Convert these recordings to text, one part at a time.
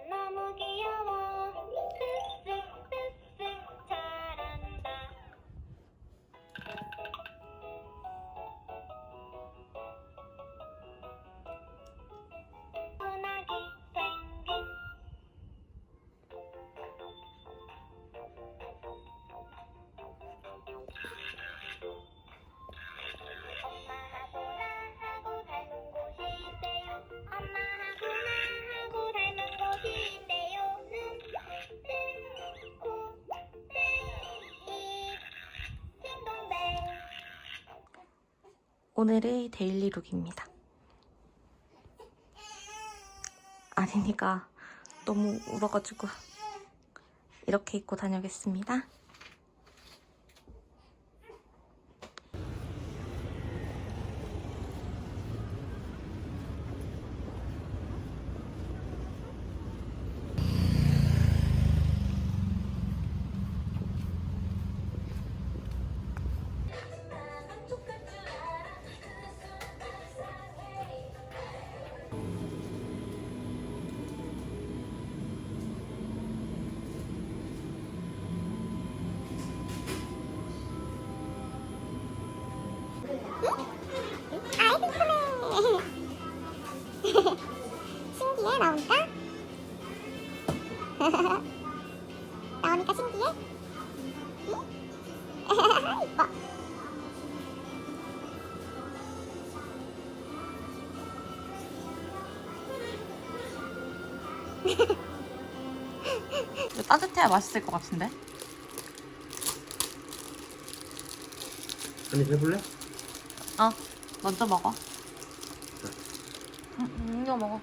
너무 귀여워. 쓱쓱쓱쓱 잘한다. 흔하게 생긴 엄마하고 나하고 닮은 곳이 있대요. 엄마하고 나하고 닮은 곳이 있대요. 딩동댕. 오늘의 데일리 룩입니다. 아린이가 너무 울어가지고 이렇게 입고 다녀오겠습니다. 아이고 그래. 신기해 나오니까? 나오니까 신기해? 응? 이뻐. 이거 따뜻해야 맛있을 것 같은데? 한입 해볼래? 먼저 먹어. 이거 먹어.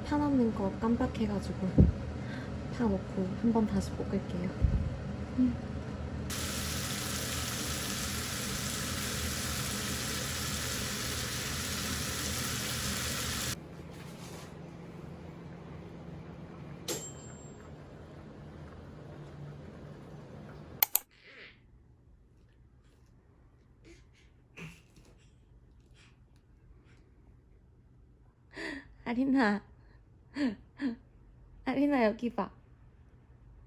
파 넣는 거 깜빡해가지고 파 넣고 한 번 다시 볶을게요. 아리나, 아리나 여기 봐.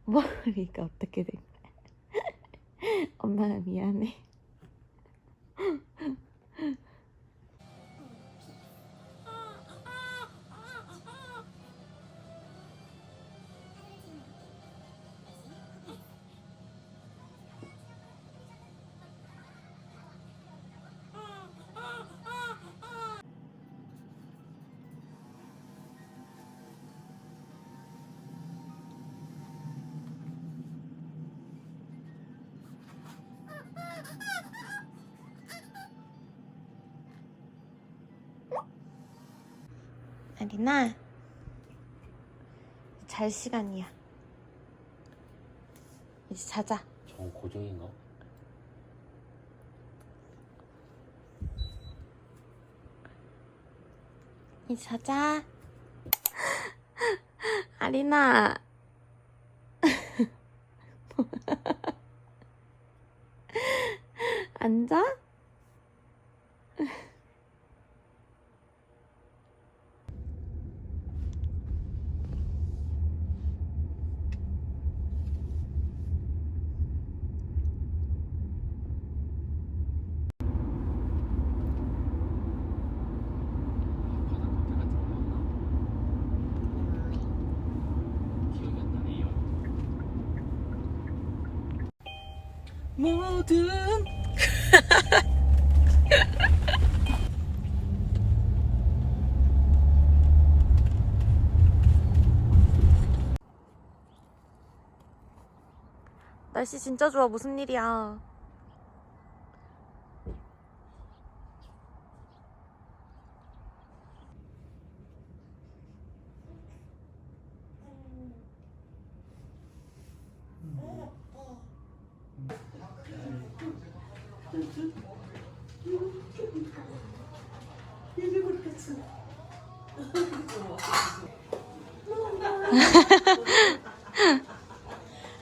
머리가 어떻게 된 거야? 엄마가 미안해. 아리나, 잘 시간이야. 이제 자자. 저건 고정인가? 이제 자자. 아리나. 앉아? 기억이 안 나네요. 모든 날씨 진짜 좋아. 무슨 일이야?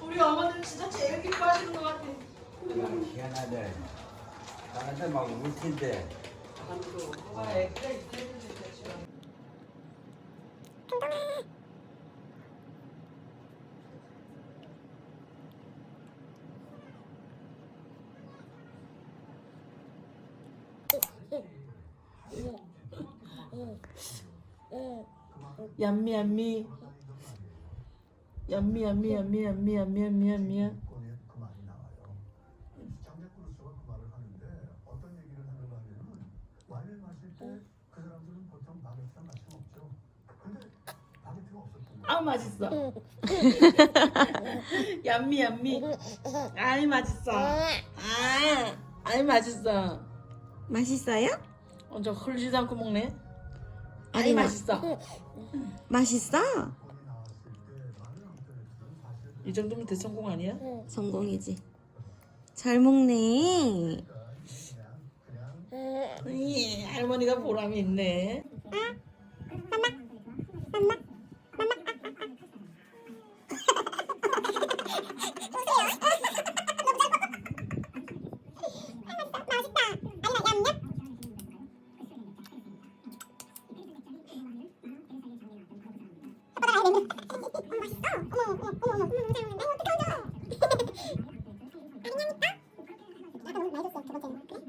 우리 어머니는 진짜 제일 기뻐하시는 것 같아. 그냥 희한하네. 나한테 막 울 텐데. 얌미 얌미 얌미 얌미 얌미 얌미 얌미 얌미 얌미 그 말이 나와요. 장작구루스가 그 말을 하는데 어떤 얘기를 하는가 하면은 와인을 마실 때 그 사람들은 보통 바게트랑 마시면 없죠. 근데 바게트가 없었던 거예요. 아우 맛있어. 얌미 얌미 아이 맛있어. 아이 맛있어. 맛있어요? 저 흘리지 않고 먹네. 아이 아니, 맛있어. 맛있어? 이 정도면 대성공 아니야? 성공이지. 잘 먹네. 할머니가 보람이 있네. 어머, 어떡하죠? 아니냐니까? 아까 너무 많이 줬어요, 두 번째는. 그래?